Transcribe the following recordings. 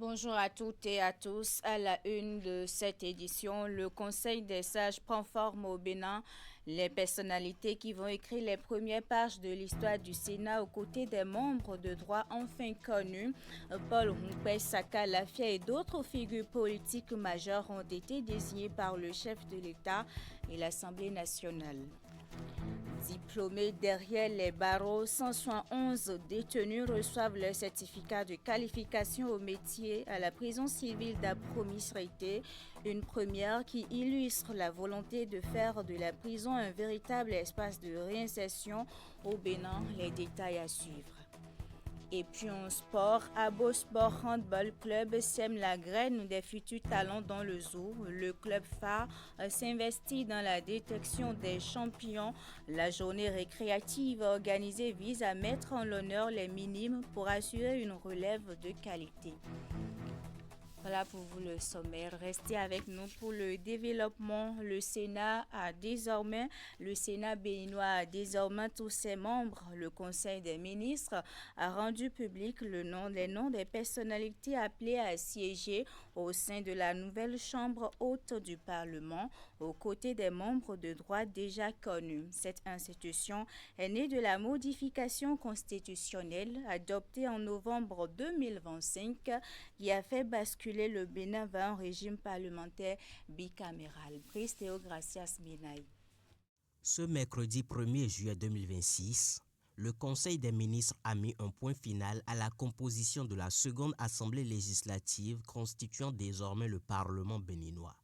Bonjour à toutes et à tous. À la une de cette édition, le Conseil des sages prend forme au Bénin. Les personnalités qui vont écrire les premières pages de l'histoire du Sénat aux côtés des membres de droit enfin connus, Paul Humpé, Saka Lafia et d'autres figures politiques majeures ont été désignés par le chef de l'État et l'Assemblée nationale. Diplômés derrière les barreaux, 171 détenus reçoivent leur certificat de qualification au métier à la prison civile d'Apromisrité, une première qui illustre la volonté de faire de la prison un véritable espace de réinsertion au Bénin. Les détails à suivre. Et puis en sport, Abo Sport Handball Club sème la graine des futurs talents dans le zoo. Le club phare s'investit dans la détection des champions. La journée récréative organisée vise à mettre en l'honneur les minimes pour assurer une relève de qualité. Voilà pour vous le sommaire. Restez avec nous pour le développement. Le Sénat béninois a désormais tous ses membres. Le Conseil des ministres a rendu public les noms des personnalités appelées à siéger au sein de la nouvelle Chambre haute du Parlement, aux côtés des membres de droit déjà connus. Cette institution est née de la modification constitutionnelle adoptée en novembre 2025 qui a fait basculer le Bénin vers un régime parlementaire bicaméral. Brice Théo Gracias Minaï. Ce mercredi 1er juillet 2026, le Conseil des ministres a mis un point final à la composition de la seconde assemblée législative constituant désormais le Parlement béninois.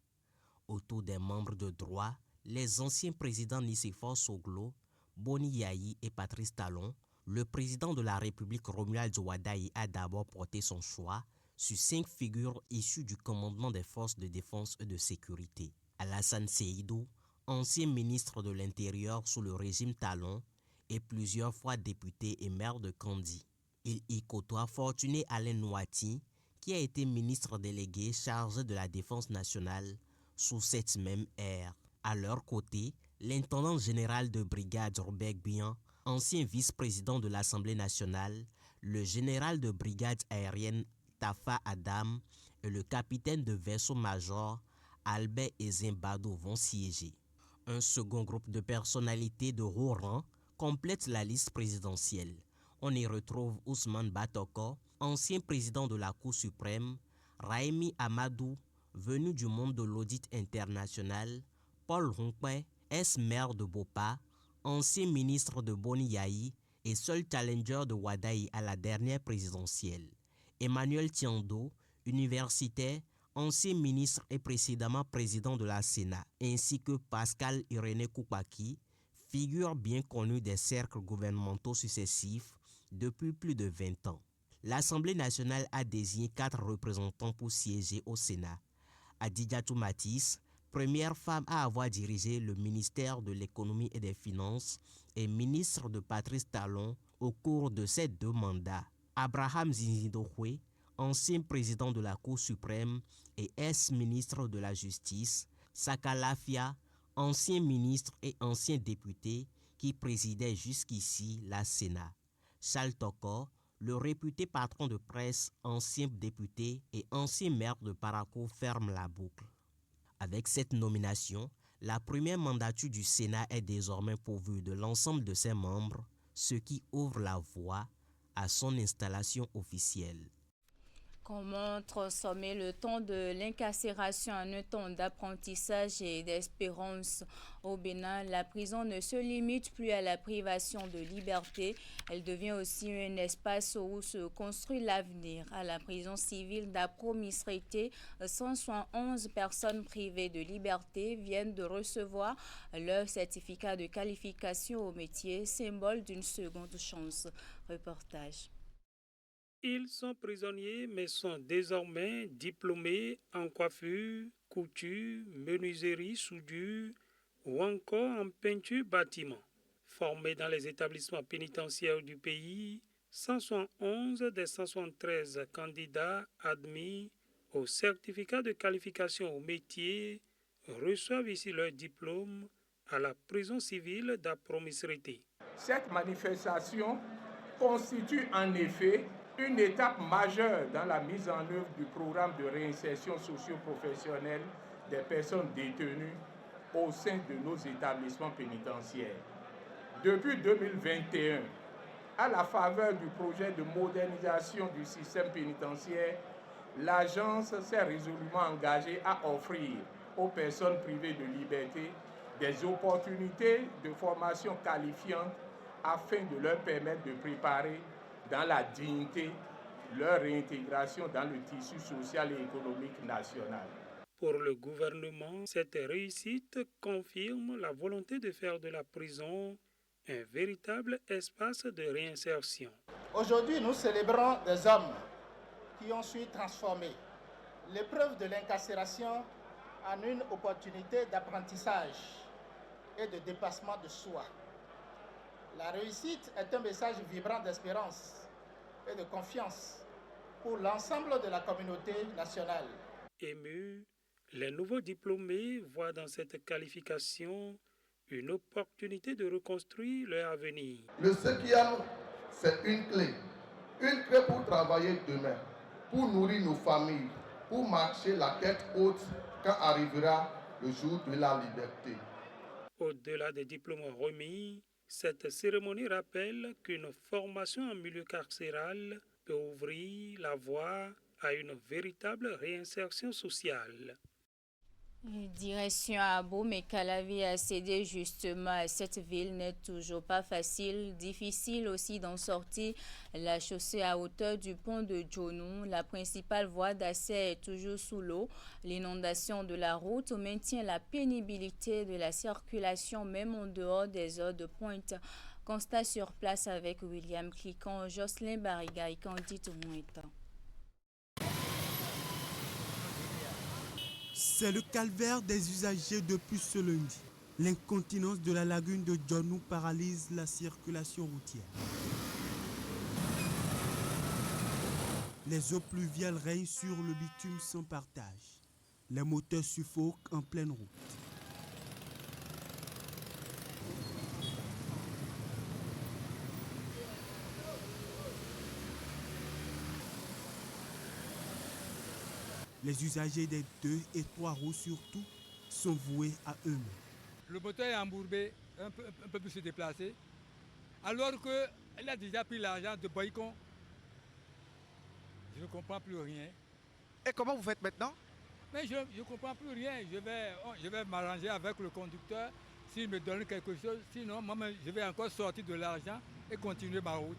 Autour des membres de droit, les anciens présidents Nicéphore Soglo, Boni Yahi et Patrice Talon, le président de la République Romuald Wadaï a d'abord porté son choix sur 5 figures issues du commandement des forces de défense et de sécurité. Alassane Seydou, ancien ministre de l'Intérieur sous le régime Talon et plusieurs fois député et maire de Kandi. Il y côtoie Fortuné Alain Nouati, qui a été ministre délégué chargé de la défense nationale sous cette même ère. À leur côté, l'intendant général de brigade Robert Bian, ancien vice-président de l'Assemblée nationale, le général de brigade aérienne Tafa Adam et le capitaine de vaisseau-major Albert Ezimbado vont siéger. Un second groupe de personnalités de haut rang complète la liste présidentielle. On y retrouve Ousmane Batoko, ancien président de la Cour suprême, Raimi Amadou, venu du monde de l'audit international, Paul Humpé, ex-maire de Bopa, ancien ministre de Boni Yahi et seul challenger de Wadaï à la dernière présidentielle. Emmanuel Tiando, universitaire, ancien ministre et précédemment président de la Sénat, ainsi que Pascal Irénée Koupaki, figure bien connue des cercles gouvernementaux successifs depuis plus de 20 ans. L'Assemblée nationale a désigné 4 représentants pour siéger au Sénat. Adidiatou Matisse, première femme à avoir dirigé le ministère de l'économie et des finances et ministre de Patrice Talon au cours de ces 2 mandats. Abraham Zinzidohoué, ancien président de la Cour suprême et ex-ministre de la Justice, Saka Lafia, ancien ministre et ancien député qui présidait jusqu'ici la Sénat. Charles Toko, le réputé patron de presse, ancien député et ancien maire de Parakou ferme la boucle. Avec cette nomination, la première mandature du Sénat est désormais pourvue de l'ensemble de ses membres, ce qui ouvre la voie à son installation officielle. Comment transformer le temps de l'incarcération en un temps d'apprentissage et d'espérance au Bénin? La prison ne se limite plus à la privation de liberté. Elle devient aussi un espace où se construit l'avenir. À la prison civile d'Apromisrité, 171 personnes privées de liberté viennent de recevoir leur certificat de qualification au métier, symbole d'une seconde chance. Reportage. Ils sont prisonniers mais sont désormais diplômés en coiffure, couture, menuiserie, soudure ou encore en peinture bâtiment. Formés dans les établissements pénitentiaires du pays, 171 des 173 candidats admis au certificat de qualification au métier reçoivent ici leur diplôme à la prison civile d'Apromisrité. Cette manifestation constitue en effet Une étape majeure dans la mise en œuvre du programme de réinsertion socio-professionnelle des personnes détenues au sein de nos établissements pénitentiaires. Depuis 2021, à la faveur du projet de modernisation du système pénitentiaire, l'agence s'est résolument engagée à offrir aux personnes privées de liberté des opportunités de formation qualifiantes afin de leur permettre de préparer dans la dignité leur réintégration dans le tissu social et économique national. Pour le gouvernement, cette réussite confirme la volonté de faire de la prison un véritable espace de réinsertion. Aujourd'hui, nous célébrons des hommes qui ont su transformer l'épreuve de l'incarcération en une opportunité d'apprentissage et de dépassement de soi. La réussite est un message vibrant d'espérance et de confiance pour l'ensemble de la communauté nationale. Émus, les nouveaux diplômés voient dans cette qualification une opportunité de reconstruire leur avenir. Le CECIAM, c'est une clé pour travailler demain, pour nourrir nos familles, pour marcher la tête haute quand arrivera le jour de la liberté. Au-delà des diplômes remis, cette cérémonie rappelle qu'une formation en milieu carcéral peut ouvrir la voie à une véritable réinsertion sociale. Direction à Abomey-Calavi a cédé justement à cette ville n'est toujours pas facile. Difficile aussi d'en sortir. La chaussée à hauteur du pont de Djonou, la principale voie d'accès est toujours sous l'eau. L'inondation de la route maintient la pénibilité de la circulation même en dehors des heures de pointe. Constat sur place avec William Clicon, Jocelyn Bariga et Candide Mouetta. C'est le calvaire des usagers depuis ce lundi. L'incontinence de la lagune de Djonou paralyse la circulation routière. Les eaux pluviales règnent sur le bitume sans partage. Les moteurs suffoquent en pleine route. Les usagers des 2 et 3 roues surtout sont voués à eux-mêmes. Le moteur est embourbé, un peu plus se déplacer, alors qu'elle a déjà pris l'argent de Boycon. Je ne comprends plus rien. Et comment vous faites maintenant? Mais je ne comprends plus rien. Je vais m'arranger avec le conducteur s'il me donne quelque chose. Sinon, moi, je vais encore sortir de l'argent et continuer ma route.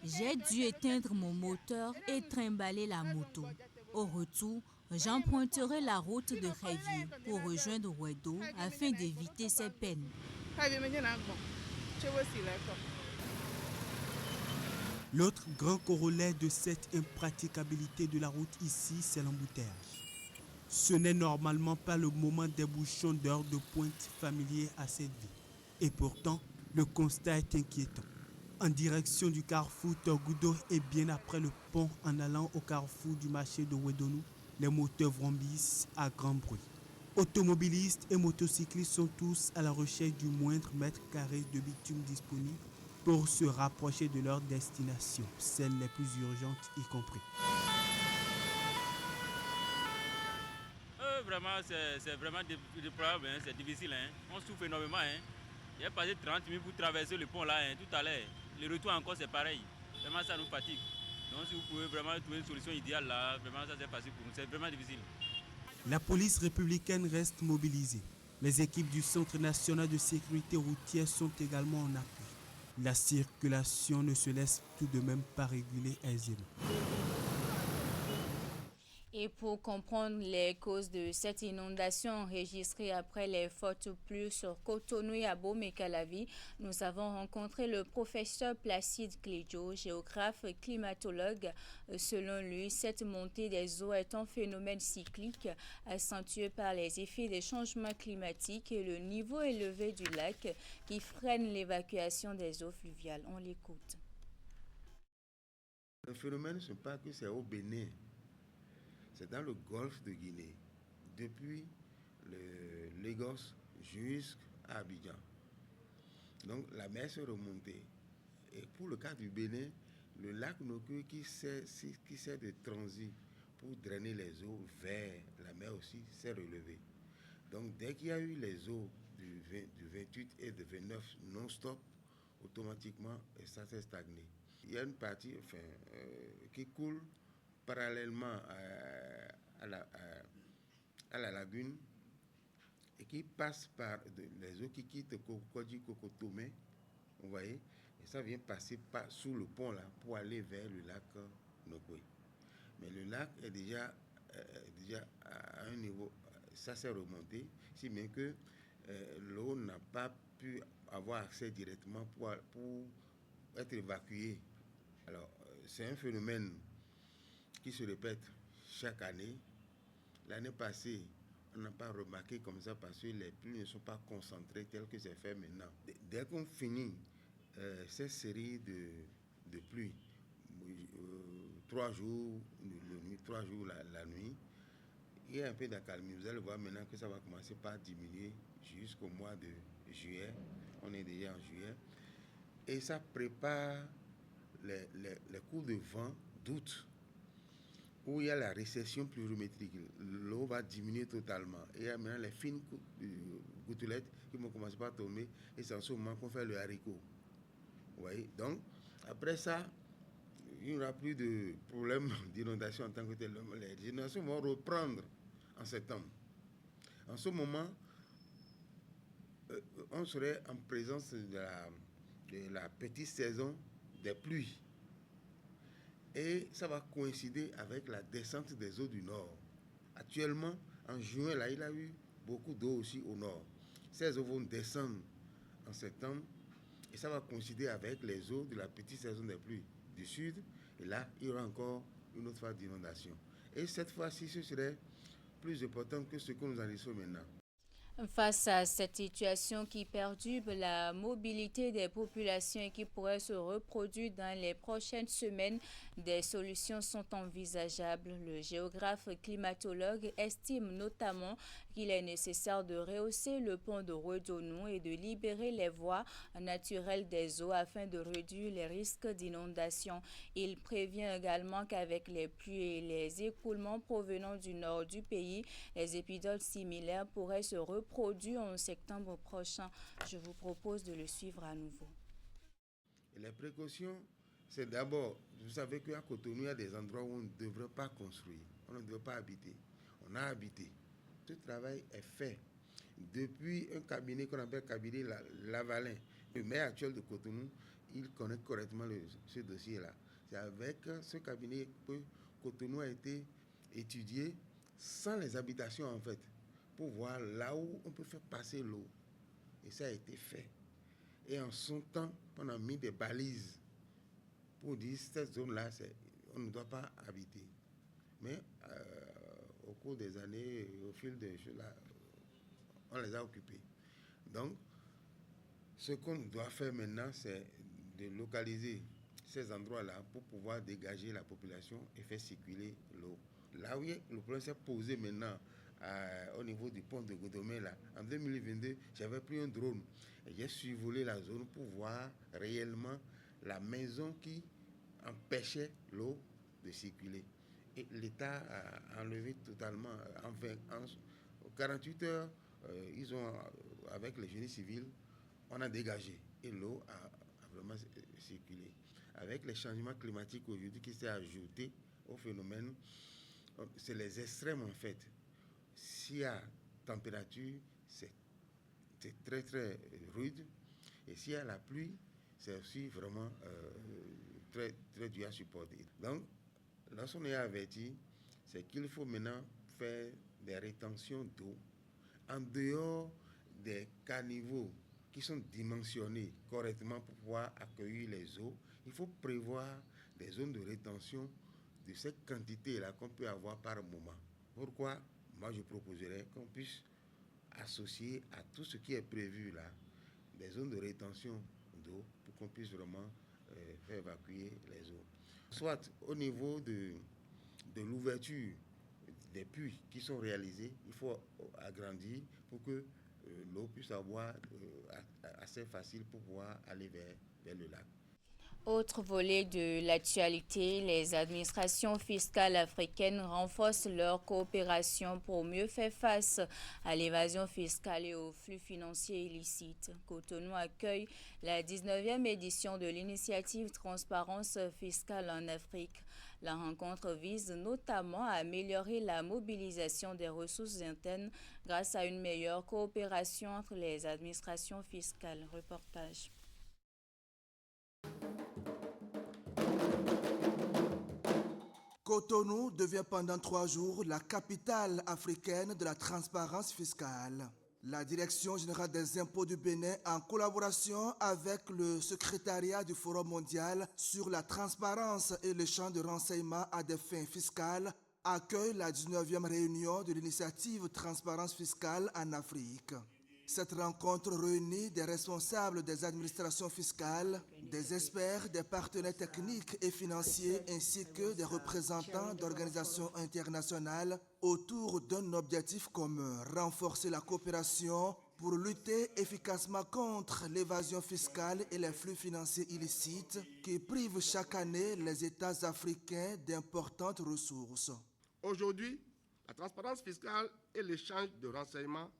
J'ai dû éteindre mon moteur et trimballer la moto. Au retour, j'emprunterai la route de Révier pour rejoindre Ouedo afin d'éviter ces peines. L'autre grand corollaire de cette impraticabilité de la route ici, c'est l'embouteillage. Ce n'est normalement pas le moment des bouchons d'heures de pointe familiers à cette ville. Et pourtant, le constat est inquiétant. En direction du carrefour Torgudo et bien après le pont en allant au carrefour du marché de Ouedonou, les moteurs vrombissent à grand bruit. Automobilistes et motocyclistes sont tous à la recherche du moindre mètre carré de bitume disponible pour se rapprocher de leur destination, celles les plus urgentes y compris. Vraiment, c'est vraiment déplorable, hein, c'est difficile. Hein. On souffre énormément. Hein. J'ai passé 30 minutes pour traverser le pont là, hein, tout à l'heure. Le retour encore, c'est pareil. Vraiment, ça nous fatigue. Donc, si vous pouvez vraiment trouver une solution idéale là, vraiment, ça c'est facile pour nous. C'est vraiment difficile. La police républicaine reste mobilisée. Les équipes du Centre national de sécurité routière sont également en appui. La circulation ne se laisse tout de même pas réguler aisément. Et pour comprendre les causes de cette inondation enregistrée après les fortes pluies sur Cotonou et Abomey-Calavi, nous avons rencontré le professeur Placide Clédio, géographe et climatologue. Selon lui, cette montée des eaux est un phénomène cyclique accentué par les effets des changements climatiques et le niveau élevé du lac qui freine l'évacuation des eaux fluviales. On l'écoute. Le phénomène, ce n'est pas que c'est au Bénin. C'est dans le golfe de Guinée, depuis le Lagos jusqu'à Abidjan. Donc la mer s'est remontée. Et pour le cas du Bénin, le lac Nokyo qui sert de transit pour drainer les eaux vers la mer aussi s'est relevé. Donc dès qu'il y a eu les eaux du 28 et du 29 non-stop, automatiquement ça s'est stagné. Il y a une partie qui coule parallèlement à la lagune et qui passe par les eaux qui quittent Kokodji Kokotomé, vous voyez, et ça vient passer sous le pont là pour aller vers le lac Nokwe. Mais le lac est déjà à un niveau, ça s'est remonté, si bien que l'eau n'a pas pu avoir accès directement pour être évacuée. Alors, c'est un phénomène qui se répète chaque année. L'année passée, on n'a pas remarqué comme ça parce que les pluies ne sont pas concentrées telles que c'est fait maintenant. Dès qu'on finit cette série de pluies, 3 jours la nuit, 3 jours la nuit, il y a un peu d'accalmie. Vous allez voir maintenant que ça va commencer par diminuer jusqu'au mois de juillet. On est déjà en juillet. Et ça prépare les coups de vent d'août, où il y a la récession pluviométrique. L'eau va diminuer totalement. Et il y a maintenant les fines gouttelettes qui vont commencer par tomber. Et c'est en ce moment qu'on fait le haricot. Vous voyez? Donc, après ça, il n'y aura plus de problème d'inondation en tant que tel. Les inondations vont reprendre en septembre. En ce moment, on serait en présence de la petite saison des pluies. Et ça va coïncider avec la descente des eaux du nord. Actuellement, en juin, là, il y a eu beaucoup d'eau aussi au nord. Ces eaux vont descendre en septembre et ça va coïncider avec les eaux de la petite saison des pluies du sud. Et là, il y aura encore une autre phase d'inondation. Et cette fois-ci, ce serait plus important que ce que nous enregistrons maintenant. Face à cette situation qui perturbe la mobilité des populations et qui pourrait se reproduire dans les prochaines semaines, des solutions sont envisageables. Le géographe climatologue estime notamment qu'il est nécessaire de rehausser le pont de Redonou et de libérer les voies naturelles des eaux afin de réduire les risques d'inondation. Il prévient également qu'avec les pluies et les écoulements provenant du nord du pays, les épisodes similaires pourraient se reproduire en septembre prochain. Je vous propose de le suivre à nouveau. Et les précautions, c'est d'abord, vous savez qu'à Cotonou, il y a des endroits où on ne devrait pas construire, on ne devrait pas habiter. On a habité. Ce travail est fait. Depuis un cabinet qu'on appelle cabinet Lavalin, le maire actuel de Cotonou, il connaît correctement ce dossier-là. C'est avec ce cabinet que Cotonou a été étudié sans les habitations en fait, pour voir là où on peut faire passer l'eau. Et ça a été fait. Et en son temps, on a mis des balises pour dire cette zone-là, on ne doit pas habiter. Mais au cours des années, au fil des choses, là, on les a occupés. Donc, ce qu'on doit faire maintenant, c'est de localiser ces endroits-là pour pouvoir dégager la population et faire circuler l'eau. Là où le problème s'est posé maintenant, au niveau du pont de Godomé, là, en 2022, j'avais pris un drone et j'ai survolé la zone pour voir réellement la maison qui empêchait l'eau de circuler. Et l'État a enlevé totalement, en 48 heures, ils ont, avec les génies civils, on a dégagé et l'eau a vraiment circulé. Avec les changements climatiques aujourd'hui qui s'est ajouté au phénomène, c'est les extrêmes en fait. S'il y a température, c'est très très rude. Et s'il y a la pluie, c'est aussi vraiment très, très dur à supporter. Donc, lorsqu'on est averti, c'est qu'il faut maintenant faire des rétentions d'eau en dehors des caniveaux qui sont dimensionnés correctement pour pouvoir accueillir les eaux. Il faut prévoir des zones de rétention de cette quantité-là qu'on peut avoir par moment. Pourquoi? Moi, je proposerais qu'on puisse associer à tout ce qui est prévu là, des zones de rétention d'eau pour qu'on puisse vraiment faire évacuer les eaux. Soit au niveau de l'ouverture des puits qui sont réalisés, il faut agrandir pour que l'eau puisse avoir assez assez facile pour pouvoir aller vers le lac. Autre volet de l'actualité, les administrations fiscales africaines renforcent leur coopération pour mieux faire face à l'évasion fiscale et aux flux financiers illicites. Cotonou accueille la 19e édition de l'initiative Transparence fiscale en Afrique. La rencontre vise notamment à améliorer la mobilisation des ressources internes grâce à une meilleure coopération entre les administrations fiscales. Reportage. Cotonou devient pendant 3 jours la capitale africaine de la transparence fiscale. La Direction générale des impôts du Bénin, en collaboration avec le secrétariat du Forum mondial sur la transparence et l'échange de renseignements à des fins fiscales, accueille la 19e réunion de l'initiative Transparence fiscale en Afrique. Cette rencontre réunit des responsables des administrations fiscales, des experts, des partenaires techniques et financiers ainsi que des représentants d'organisations internationales autour d'un objectif commun, renforcer la coopération pour lutter efficacement contre l'évasion fiscale et les flux financiers illicites qui privent chaque année les États africains d'importantes ressources. Aujourd'hui, la transparence fiscale et l'échange de renseignements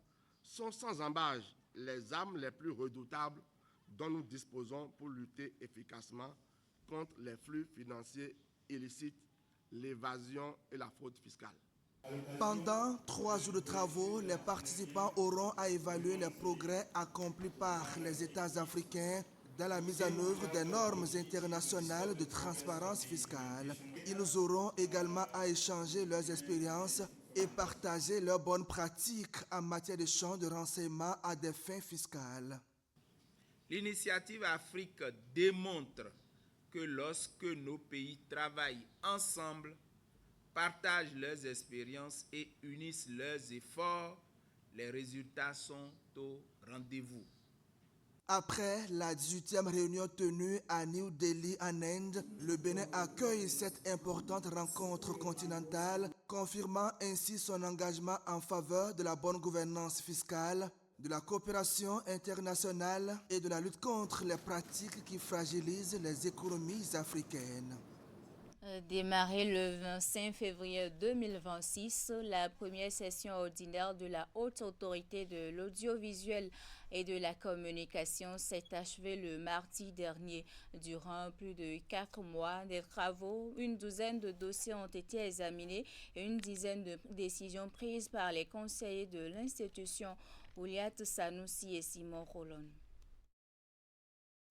sont sans embâche les armes les plus redoutables dont nous disposons pour lutter efficacement contre les flux financiers illicites, l'évasion et la fraude fiscale. Pendant 3 jours de travaux, les participants auront à évaluer les progrès accomplis par les États africains dans la mise en œuvre des normes internationales de transparence fiscale. Ils auront également à échanger leurs expériences et partager leurs bonnes pratiques en matière d'échange de renseignements à des fins fiscales. L'initiative Afrique démontre que lorsque nos pays travaillent ensemble, partagent leurs expériences et unissent leurs efforts, les résultats sont au rendez-vous. Après la 18e réunion tenue à New Delhi en Inde, le Bénin accueille cette importante rencontre continentale, confirmant ainsi son engagement en faveur de la bonne gouvernance fiscale, de la coopération internationale et de la lutte contre les pratiques qui fragilisent les économies africaines. Démarrée le 25 février 2026, la première session ordinaire de la Haute Autorité de l'audiovisuel et de la communication s'est achevée le mardi dernier. Durant plus de 4 mois, des travaux, une douzaine de dossiers ont été examinés et une dizaine de décisions prises par les conseillers de l'institution, Ouliat Sanoussi et Simon Rolon.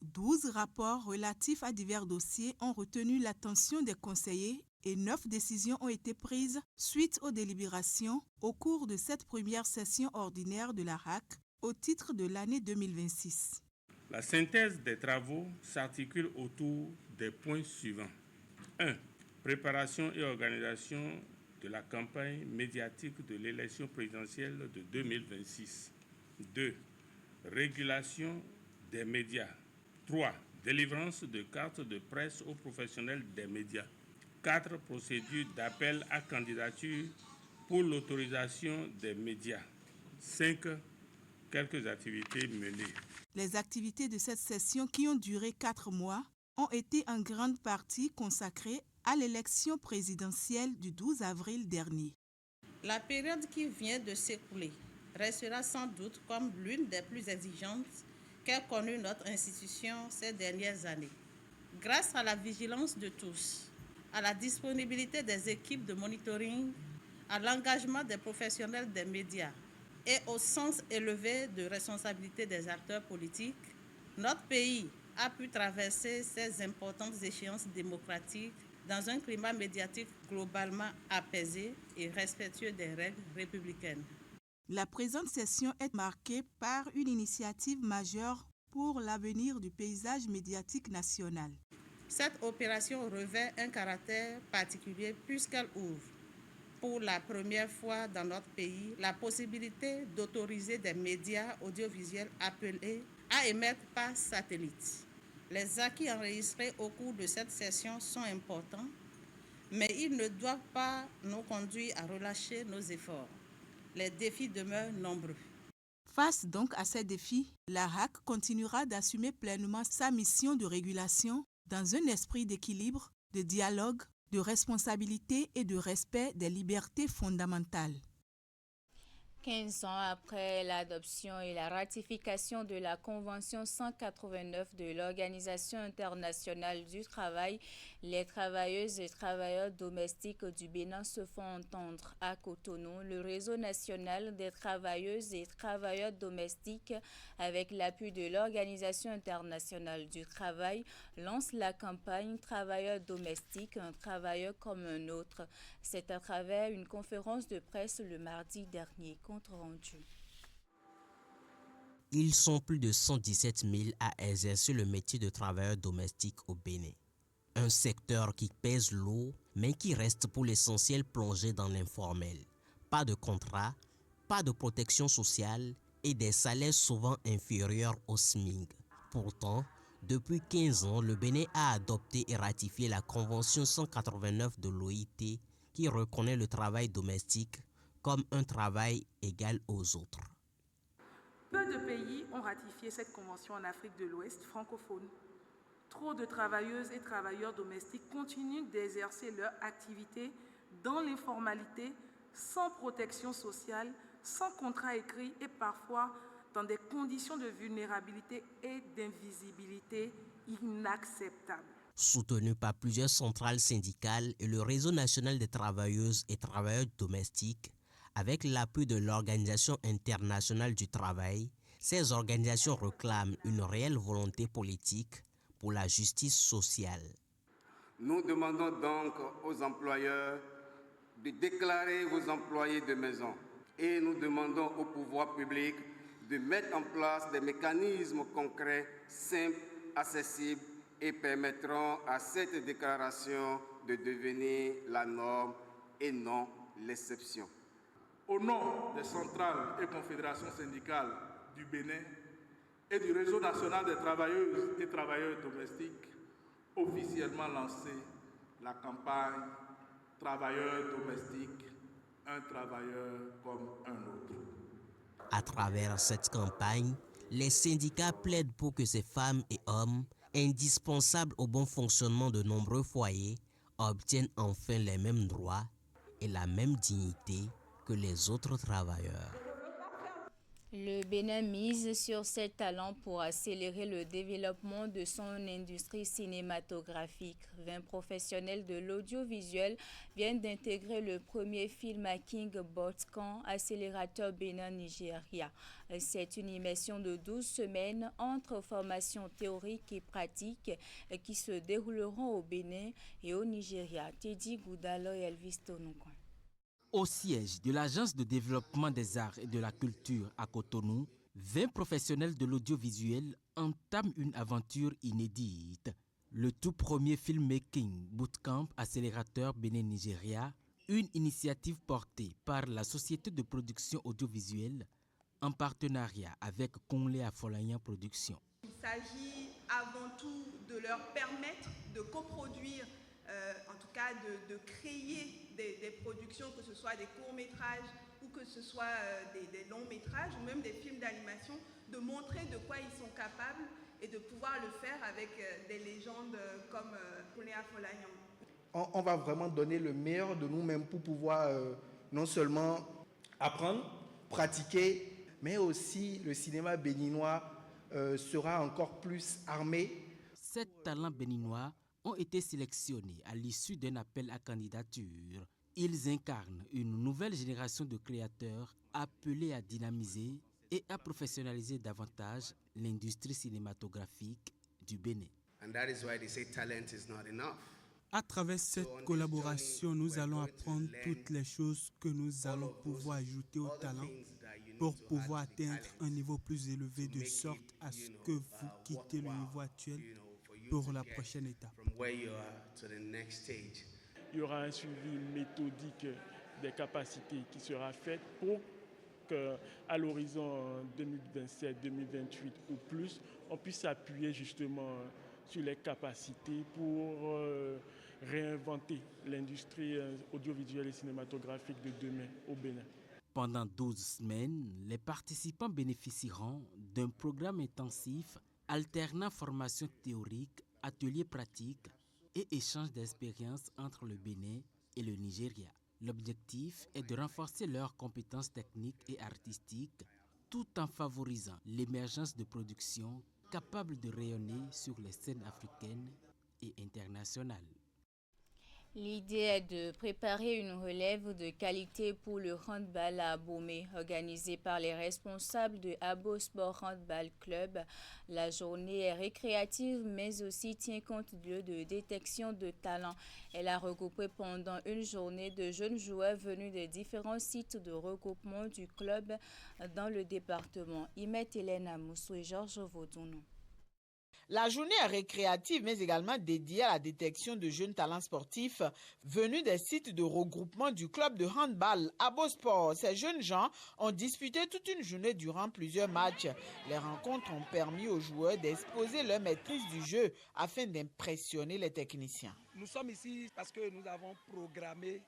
12 rapports relatifs à divers dossiers ont retenu l'attention des conseillers et 9 décisions ont été prises suite aux délibérations au cours de cette première session ordinaire de la RAC au titre de l'année 2026. La synthèse des travaux s'articule autour des points suivants. 1. Préparation et organisation de la campagne médiatique de l'élection présidentielle de 2026. 2. Régulation des médias. 3. Délivrance de cartes de presse aux professionnels des médias. 4. Procédure d'appel à candidature pour l'autorisation des médias. 5. Quelques activités menées. Les activités de cette session qui ont duré 4 mois ont été en grande partie consacrées à l'élection présidentielle du 12 avril dernier. La période qui vient de s'écouler restera sans doute comme l'une des plus exigeantes qu'a connue notre institution ces dernières années. Grâce à la vigilance de tous, à la disponibilité des équipes de monitoring, à l'engagement des professionnels des médias et au sens élevé de responsabilité des acteurs politiques, notre pays a pu traverser ces importantes échéances démocratiques dans un climat médiatique globalement apaisé et respectueux des règles républicaines. La présente session est marquée par une initiative majeure pour l'avenir du paysage médiatique national. Cette opération revêt un caractère particulier puisqu'elle ouvre, pour la première fois dans notre pays, la possibilité d'autoriser des médias audiovisuels appelés à émettre par satellite. Les acquis enregistrés au cours de cette session sont importants, mais ils ne doivent pas nous conduire à relâcher nos efforts. Les défis demeurent nombreux. Face donc à ces défis, l'ARAC continuera d'assumer pleinement sa mission de régulation dans un esprit d'équilibre, de dialogue, de responsabilité et de respect des libertés fondamentales. 15 ans après l'adoption et la ratification de la Convention 189 de l'Organisation internationale du travail, les travailleuses et travailleurs domestiques du Bénin se font entendre. À Cotonou, le réseau national des travailleuses et travailleurs domestiques, avec l'appui de l'Organisation internationale du travail, lance la campagne « Travailleurs domestiques, un travailleur comme un autre ». C'est à travers une conférence de presse le mardi dernier. Rendu. Ils sont plus de 117 000 à exercer le métier de travailleur domestique au Bénin. Un secteur qui pèse lourd, mais qui reste pour l'essentiel plongé dans l'informel. Pas de contrat, pas de protection sociale et des salaires souvent inférieurs au SMIC. Pourtant, depuis 15 ans, le Bénin a adopté et ratifié la Convention 189 de l'OIT qui reconnaît le travail domestique comme un travail égal aux autres. Peu de pays ont ratifié cette convention en Afrique de l'Ouest francophone. Trop de travailleuses et travailleurs domestiques continuent d'exercer leur activité dans l'informalité, sans protection sociale, sans contrat écrit et parfois dans des conditions de vulnérabilité et d'invisibilité inacceptables. Soutenu par plusieurs centrales syndicales et le réseau national des travailleuses et travailleurs domestiques, avec l'appui de l'Organisation internationale du travail, ces organisations réclament une réelle volonté politique pour la justice sociale. Nous demandons donc aux employeurs de déclarer vos employés de maison et nous demandons au pouvoir public de mettre en place des mécanismes concrets, simples, accessibles et permettront à cette déclaration de devenir la norme et non l'exception. Au nom des centrales et confédérations syndicales du Bénin et du réseau national des travailleuses et travailleurs domestiques, officiellement lancé la campagne « Travailleurs domestiques, un travailleur comme un autre ». À travers cette campagne, les syndicats plaident pour que ces femmes et hommes, indispensables au bon fonctionnement de nombreux foyers, obtiennent enfin les mêmes droits et la même dignité que les autres travailleurs. Le Bénin mise sur ses talents pour accélérer le développement de son industrie cinématographique. 20 professionnels de l'audiovisuel viennent d'intégrer le premier filmmaking Bootcamp, accélérateur Bénin-Nigeria. C'est une immersion de 12 semaines entre formations théoriques et pratiques qui se dérouleront au Bénin et au Nigeria. Teddy Goudalo et Elvis Tonokon. Au siège de l'Agence de développement des arts et de la culture à Cotonou, 20 professionnels de l'audiovisuel entament une aventure inédite. Le tout premier filmmaking bootcamp accélérateur Bénin-Nigeria, une initiative portée par la société de production audiovisuelle en partenariat avec Conlé Afolayan Productions. Il s'agit avant tout de leur permettre de coproduire, en tout cas de créer des productions, que ce soit des courts-métrages ou que ce soit des longs-métrages ou même des films d'animation, de montrer de quoi ils sont capables et de pouvoir le faire avec des légendes comme Conlé Afolayan. On va vraiment donner le meilleur de nous-mêmes pour pouvoir non seulement apprendre, pratiquer, mais aussi le cinéma béninois sera encore plus armé. 7 talents béninois ont été sélectionnés à l'issue d'un appel à candidature. Ils incarnent une nouvelle génération de créateurs appelés à dynamiser et à professionnaliser davantage l'industrie cinématographique du Bénin. And that is why they say talent is not enough. À travers cette collaboration, nous allons apprendre toutes les choses que nous allons pouvoir ajouter au talent pour pouvoir atteindre un niveau plus élevé de sorte à ce que vous quittez le niveau actuel pour la prochaine étape. Il y aura un suivi méthodique des capacités qui sera fait pour qu'à l'horizon 2027-2028 ou plus, on puisse s'appuyer justement sur les capacités pour réinventer l'industrie audiovisuelle et cinématographique de demain au Bénin. Pendant 12 semaines, les participants bénéficieront d'un programme intensif alternant formation théorique, ateliers pratiques et échange d'expériences entre le Bénin et le Nigeria. L'objectif est de renforcer leurs compétences techniques et artistiques tout en favorisant l'émergence de productions capables de rayonner sur les scènes africaines et internationales. L'idée est de préparer une relève de qualité pour le handball à Abomey, organisé par les responsables de Abo Sport Handball Club. La journée est récréative, mais aussi tient compte de détection de talent. Elle a regroupé pendant une journée de jeunes joueurs venus de différents sites de regroupement du club dans le département. Imet Hélène Amoussou et Georges Vaudounou. La journée est récréative, mais également dédiée à la détection de jeunes talents sportifs venus des sites de regroupement du club de handball Abo Sport. Ces jeunes gens ont disputé toute une journée durant plusieurs matchs. Les rencontres ont permis aux joueurs d'exposer leur maîtrise du jeu afin d'impressionner les techniciens. Nous sommes ici parce que nous avons programmé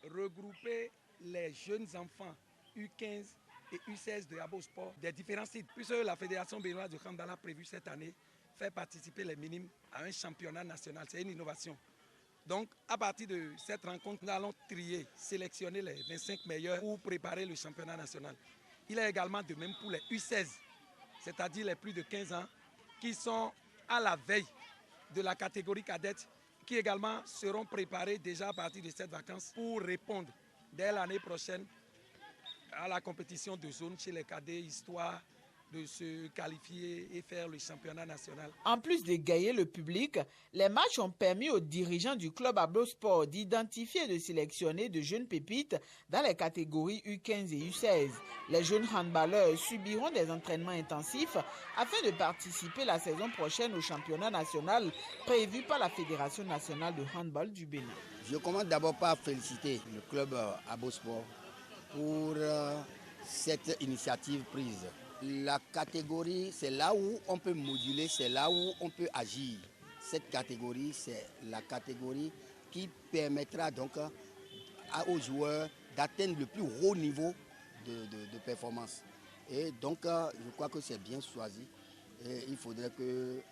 regrouper les jeunes enfants U15 et U16 de Abo Sport des différents sites, puisque la Fédération béninoise de handball a prévu cette année faire participer les minimes à un championnat national. C'est une innovation. Donc, à partir de cette rencontre, nous allons trier, sélectionner les 25 meilleurs pour préparer le championnat national. Il est également de même pour les U16, c'est-à-dire les plus de 15 ans, qui sont à la veille de la catégorie cadette, qui également seront préparés déjà à partir de cette vacance pour répondre dès l'année prochaine à la compétition de zone chez les cadets, histoire de se qualifier et faire le championnat national. En plus d'égayer le public, les matchs ont permis aux dirigeants du club Abo Sport d'identifier et de sélectionner de jeunes pépites dans les catégories U15 et U16. Les jeunes handballeurs subiront des entraînements intensifs afin de participer la saison prochaine au championnat national prévu par la Fédération nationale de handball du Bénin. Je commence d'abord par féliciter le club Abo Sport pour cette initiative prise. La catégorie, c'est là où on peut moduler, c'est là où on peut agir. Cette catégorie, c'est la catégorie qui permettra donc aux joueurs d'atteindre le plus haut niveau de performance. Et donc, je crois que c'est bien choisi. Et il faudrait que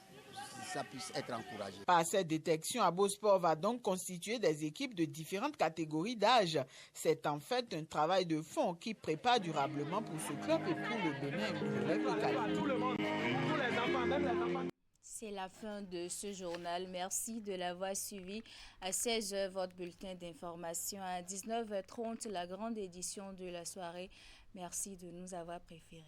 ça puisse être encouragé. Par cette détection, Abo Sport va donc constituer des équipes de différentes catégories d'âge. C'est en fait un travail de fond qui prépare durablement pour ce club et pour le Bénin une relève de qualité. C'est la fin de ce journal. Merci de l'avoir suivi. À 16h, votre bulletin d'information. À 19h30, la grande édition de la soirée. Merci de nous avoir préférés.